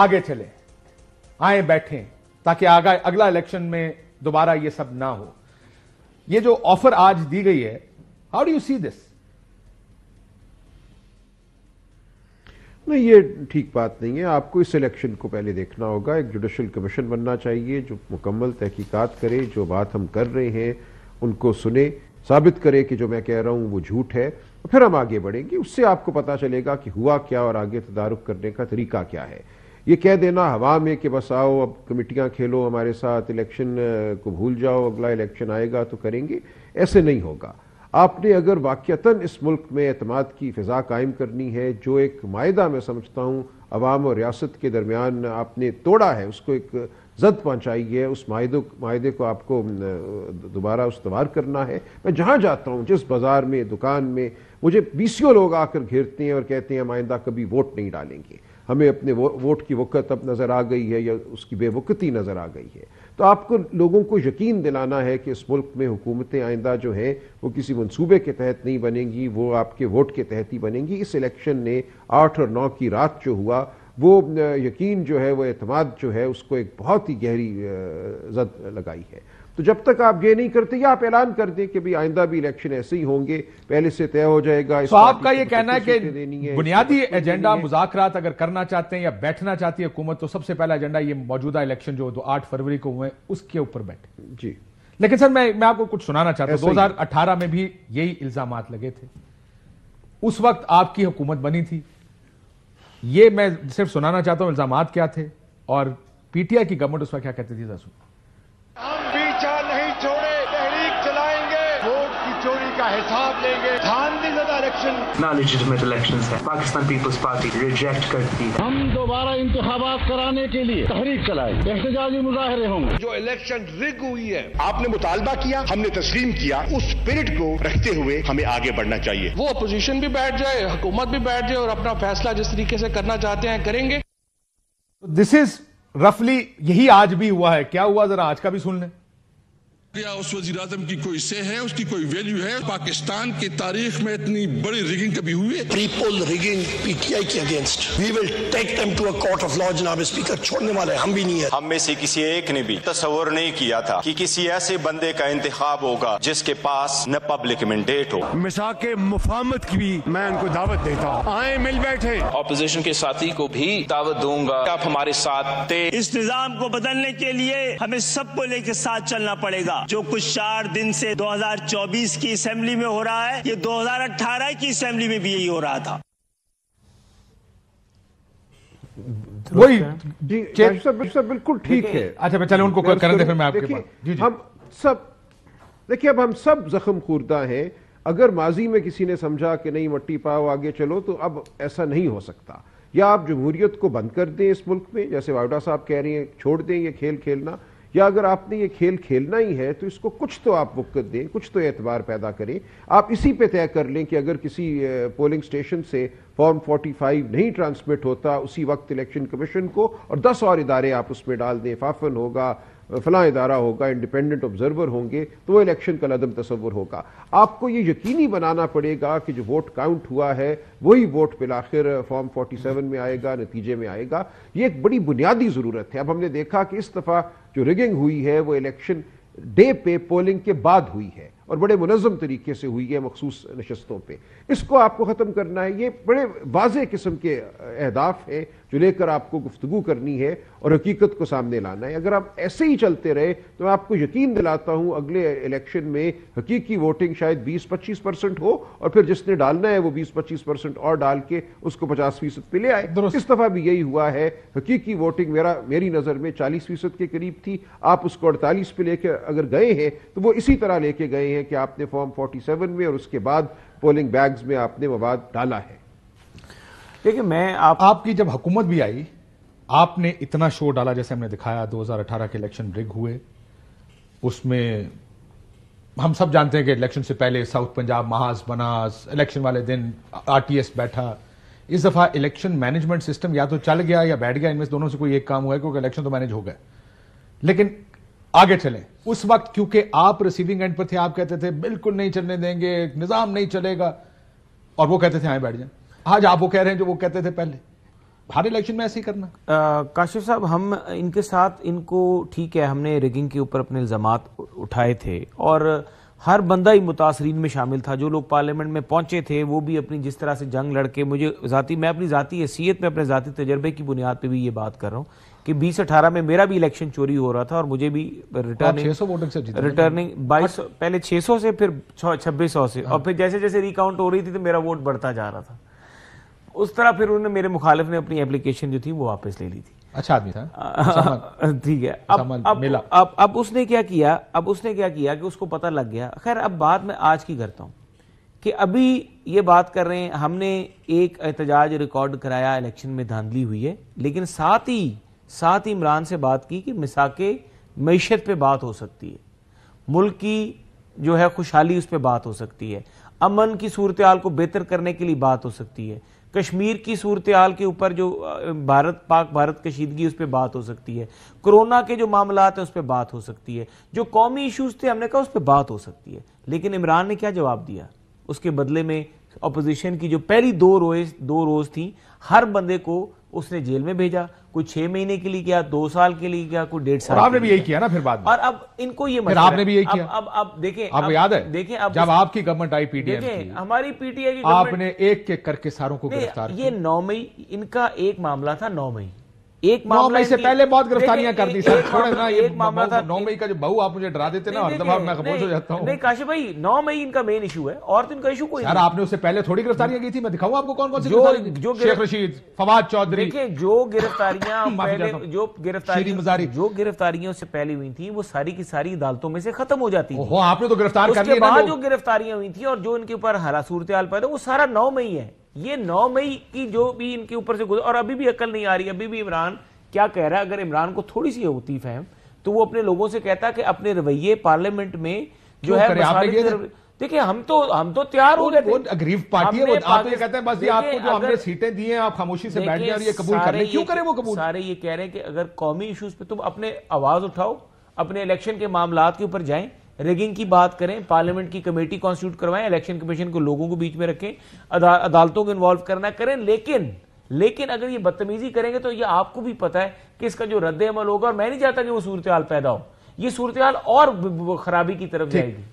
आगे चले, आए बैठें, ताकि अगला इलेक्शन में दोबारा ये सब ना हो। ये जो ऑफर आज दी गई है, how do you see this? नहीं, ये ठीक बात नहीं है। आपको इस इलेक्शन को पहले देखना होगा। एक जुडिशल कमीशन बनना चाहिए जो मुकम्मल तहकीकात करे, जो बात हम कर रहे हैं उनको सुने, साबित करे कि जो मैं कह रहा हूं वो झूठ है, फिर हम आगे बढ़ेंगे। उससे आपको पता चलेगा कि हुआ क्या और आगे तदारुक करने का तरीका क्या है। ये कह देना हवा में कि बस आओ अब कमेटियां खेलो हमारे साथ, इलेक्शन को भूल जाओ, अगला इलेक्शन आएगा तो करेंगे, ऐसे नहीं होगा। आपने अगर वाकईतन इस मुल्क में एतमाद की फ़िज़ा कायम करनी है, जो एक मायदा मैं समझता हूँ अवाम और रियासत के दरमियान आपने तोड़ा है, उसको एक जद पहुँचाई है, उस मायदे को आपको दोबारा उस्तवार करना है। मैं जहाँ जाता हूँ, जिस बाज़ार में, दुकान में, मुझे 20 लोग आकर घेरते हैं और कहते हैं हम आइंदा कभी वोट नहीं डालेंगे, हमें अपने वोट की वक़्त अब नज़र आ गई है या उसकी बेवकती नज़र आ गई है। तो आपको लोगों को यकीन दिलाना है कि इस मुल्क में हुकूमतें आइंदा जो हैं वो किसी मंसूबे के तहत नहीं बनेंगी, वो आपके वोट के तहत ही बनेंगी। इस इलेक्शन ने 8 और 9 की रात जो हुआ, वो यकीन जो है, वो एतमाद जो है, उसको एक बहुत ही गहरी जद लगाई है। तो जब तक आप ये नहीं करते या आप ऐलान कर दें कि भाई आइंदा भी इलेक्शन ऐसे ही होंगे, पहले से तय हो जाएगा। तो आपका ये कहना है कि बुनियादी एजेंडा मुज़ाकरात अगर करना चाहते हैं या बैठना चाहती है हुकूमत, तो सबसे पहला एजेंडा ये मौजूदा इलेक्शन जो 8 फरवरी को हुए उसके ऊपर बैठे जी। लेकिन सर मैं आपको कुछ सुनाना चाहता हूं। 2018 में भी यही इल्जामात लगे थे, उस वक्त आपकी हुकूमत बनी थी। ये मैं सिर्फ सुनाना चाहता हूं इल्जामात क्या थे और पीटीआई की गवर्नमेंट उस वक्त क्या कहती थी। हम पीछा नहीं छोड़े, तहरीक चलाएंगे, वोट की चोरी का हिसाब लेंगे। धांधलीज़दा इलेक्शन, ना लेजिटिमेट इलेक्शंस है, पाकिस्तान पीपल्स पार्टी रिजेक्ट करती है। हम दोबारा इंतखाबात कराने के लिए तहरीक चलाएंगे, एहतजाजी मुजाहरे होंगे। जो इलेक्शन रिग हुई है, आपने मुतालबा किया, हमने तस्लीम किया, उस स्पिरिट को रखते हुए हमें आगे बढ़ना चाहिए। वो अपोजिशन भी बैठ जाए, हुकूमत भी बैठ जाए और अपना फैसला जिस तरीके से करना चाहते हैं करेंगे। दिस इज रफली यही आज भी हुआ है। क्या हुआ जरा आज का भी सुन लें। क्या उस वज़ीर-ए-आज़म की कोई से है, उसकी कोई वैल्यू है? पाकिस्तान की तारीख में इतनी बड़ी रिगिंग कभी हुई है? प्री-पोल रिगिंग पीटीआई के against, we will take them to a court of law. जनाब स्पीकर, छोड़ने वाले हम भी नहीं है। हम में से किसी एक ने भी तस्वुर नहीं किया था कि किसी ऐसे बंदे का इंतखाब होगा जिसके पास न पब्लिक मैंडेट हो। मिसाके मुफाहमत की भी मैं उनको दावत देता हूँ, आए मिल बैठे। ऑपोजिशन के साथी को भी दावत दूंगा, आप हमारे साथ थे। इस निजाम को बदलने के लिए हमें सबको लेकर साथ चलना पड़ेगा। जो कुछ 4 दिन से 2024 की असेंबली में हो रहा है, ये 2018 की असेंबली में भी यही हो रहा था। वही सब बिल्कुल ठीक है। अच्छा चले उनको करने दे, फिर मैं आपके पास। हम सब देखिए, अब हम सब जख्म खुर्दा हैं। अगर माजी में किसी ने समझा कि नहीं मट्टी पाओ आगे चलो, तो अब ऐसा नहीं हो सकता। या आप जमहूरियत को बंद कर दें इस मुल्क में, जैसे वावडा साहब कह रही हैं, छोड़ दें ये खेल खेलना, या अगर आपने ये खेल खेलना ही है तो इसको कुछ तो आप वक़्त दें, कुछ तो एतबार पैदा करें। आप इसी पे तय कर लें कि अगर किसी पोलिंग स्टेशन से फॉर्म 45 नहीं ट्रांसमिट होता, उसी वक्त इलेक्शन कमीशन को और 10 और इदारे आप उसमें डाल दें, फाफन होगा, फलां इदारा होगा, इंडिपेंडेंट ऑब्जर्वर होंगे, तो वो इलेक्शन का लदम तस्वुर होगा। आपको ये यकीनी बनाना पड़ेगा कि जो वोट काउंट हुआ है वही वोट बिलाखिर फॉर्म 47 में आएगा, नतीजे में आएगा। ये एक बड़ी बुनियादी ज़रूरत है। अब हमने देखा कि इस दफ़ा जो रिगिंग हुई है वो इलेक्शन डे पे पोलिंग के बाद हुई है और बड़े मुनज़्ज़म तरीके से हुई है मखसूस नशस्तों पे। इसको आपको ख़त्म करना है। ये बड़े वाज़ेह किस्म के अहदाफ हैं जो लेकर आपको गुफ्तगू करनी है और हकीकत को सामने लाना है। अगर आप ऐसे ही चलते रहे तो मैं आपको यकीन दिलाता हूँ अगले इलेक्शन में हकीकी वोटिंग शायद 20-25% हो और फिर जिसने डालना है वो 20-25% और डाल के उसको 50% पे ले आए। इस दफ़ा भी यही हुआ है। हकीकी वोटिंग मेरी नज़र में 40% के करीब थी। आप उसको 48 पे लेके अगर गए हैं तो वो इसी तरह लेके गए हैं कि आपने फॉर्म 47 में और उसके बाद पोलिंग बैग्स में आपने मवाद डाला है। देखिए, मैं आपकी जब हुकूमत भी आई, आपने इतना शोर डाला जैसे हमने दिखाया। 2018 के इलेक्शन रिग हुए, उसमें हम सब जानते हैं कि इलेक्शन से पहले साउथ पंजाब महाज बना, इलेक्शन वाले दिन आरटीएस बैठा। इस दफा इलेक्शन मैनेजमेंट सिस्टम या तो चल गया या बैठ गया, इनमें से दोनों से कोई एक काम हुआ है, क्योंकि इलेक्शन तो मैनेज हो गए। लेकिन आगे चलें। उस वक्त क्योंकि आप रिसीविंग एंड पर थे, आप कहते थे बिल्कुल नहीं चलने देंगे, निजाम नहीं चलेगा, और वो कहते थे आए बैठ जाए। आज आप वो कह रहे हैं जो वो कहते थे पहले। ہر الیکشن میں ایسے ہی کرنا. کاشف صاحب ہم ان کے ساتھ ان کو ٹھیک ہے ہم نے ریگنگ کے اوپر اپنے الزامات اٹھائے تھے اور ہر بندہ ہی متاثرین میں شامل تھا. جو لوگ پارلیمنٹ میں پہنچے تھے وہ بھی اپنی جس طرح سے جنگ لڑ کے میں اپنی ذاتی حیثیت میں اپنے ذاتی تجربے کی بنیاد پہ بھی یہ بات کر رہا ہوں کہ 2018 میں میرا بھی الیکشن چوری ہو رہا تھا اور مجھے بھی ریٹرننگ 2200 پہلے 600 سے پھر 2600 سے اور پھر جیسے جیسے ریکاؤنٹ ہو رہی تھی تو میرا ووٹ بڑھتا جا رہا تھا. اس طرح پھر انہوں نے میرے مخالف نے اپنی اپلیکیشن جو تھی وہ واپس لے لی تھی. اچھا آدمی تھا. ٹھیک ہے. اب اس نے کیا کیا کہ اس کو پتہ لگ گیا. خیر اب بات میں آج کی کرتا ہوں کہ ابھی یہ بات کر رہے ہیں ہم نے ایک احتجاج ریکارڈ کرایا الیکشن میں دھاندلی ہوئی ہے لیکن ساتھ ہی عمران سے بات کی کہ مساق معیشت پہ بات ہو سکتی ہے, ملک کی جو ہے خوشحالی اس پہ بات ہو سکتی ہے, امن کی صورتحال کو بہتر کرنے کے لیے بات ہو سکتی ہے, کشمیر کی صورتحال کے اوپر جو پاک بھارت کشیدگی اس پہ بات ہو سکتی ہے, کرونا کے جو معاملات ہیں اس پہ بات ہو سکتی ہے, جو قومی ایشوز تھے ہم نے کہا اس پہ بات ہو سکتی ہے. لیکن عمران نے کیا جواب دیا؟ اس کے بدلے میں اپوزیشن کی جو پہلی دو روز تھی ہر بندے کو اس نے جیل میں بھیجا. کوئی 6 مہینے کے لیے گیا, 2 سال کے لیے گیا, کوئی 1.5 سال. اور آپ نے بھی یہی کیا نا پھر بعد میں. اور اب ان کو یہ مسئلہ آپ نے بھی یہی کیا. اب دیکھیں آپ کو یاد ہے دیکھیں جب آپ کی گورنمنٹ آئی پی ٹی ایم کی, ہماری پی ٹی آئی کی آپ نے ایک ایک کر کے ساروں کو گرفتار کیا. یہ 9 مئی ان کا ایک معاملہ تھا. 9 مئی 9 مئی سے پہلے بہت گرفتاریاں کر دی سر. چھوڑے نا یہ 9 مئی کا جو بہو آپ مجھے ڈرا دیتے نا ہر دفعہ میں خاموش ہو جاتا ہوں. نہیں کاشف بھائی 9 مئی ان کا مین ایشو ہے اور تو ان کا ایشو کوئی نہیں. سر آپ نے اس سے پہلے تھوڑی گرفتاریاں کی تھی. میں دکھاؤں آپ کو کون کون سی گرفتاریاں. شیخ رشید, فواد چودھری. دیکھیں جو گرفتاریاں سے پہلے ہوئی تھیں وہ ساری کی ساری عدالتوں میں سے ختم ہو جاتی ہیں. آپ نے تو گرفتار کر لیا. اس کے بعد جو گرفتاریاں ہوئی تھیں اور جو ان کے اوپر صورتحال پیدا وہ سارا 9 مئی ہے. یہ 9 مئی کی جو بھی ان کے اوپر سے اور ابھی بھی عقل نہیں آ رہی. ابھی بھی عمران کیا کہہ رہا ہے؟ اگر عمران کو تھوڑی سی ہوتی فہم تو وہ اپنے لوگوں سے کہتا کہ اپنے رویے پارلیمنٹ میں جو ہے دیکھیں ہم تو تیار ہو گئے تھے. اگریو پارٹی ہے وہ. آپ یہ کہتے ہیں بس یہ آپ کو جو ہم نے سیٹیں دی ہیں آپ خاموشی سے بیٹھ جائیں اور یہ قبول کر لیں. کیوں کریں وہ قبول؟ سارے یہ کہہ رہے ہیں کہ اگر قومی ایشوز پہ تم اپنے آواز اٹھاؤ, اپنے الیکشن کے معاملات کے اوپر جائیں, ریگنگ کی بات کریں, پارلیمنٹ کی کمیٹی کانسٹیٹیوٹ کروائیں, الیکشن کمیشن کو لوگوں کو بیچ میں رکھیں, عدالتوں کو انوالو کرنا کریں. لیکن اگر یہ بدتمیزی کریں گے تو یہ آپ کو بھی پتا ہے کہ اس کا جو رد عمل ہوگا, اور میں نہیں چاہتا کہ وہ صورتحال پیدا ہو. یہ صورتحال اور خرابی کی طرف جائے گی.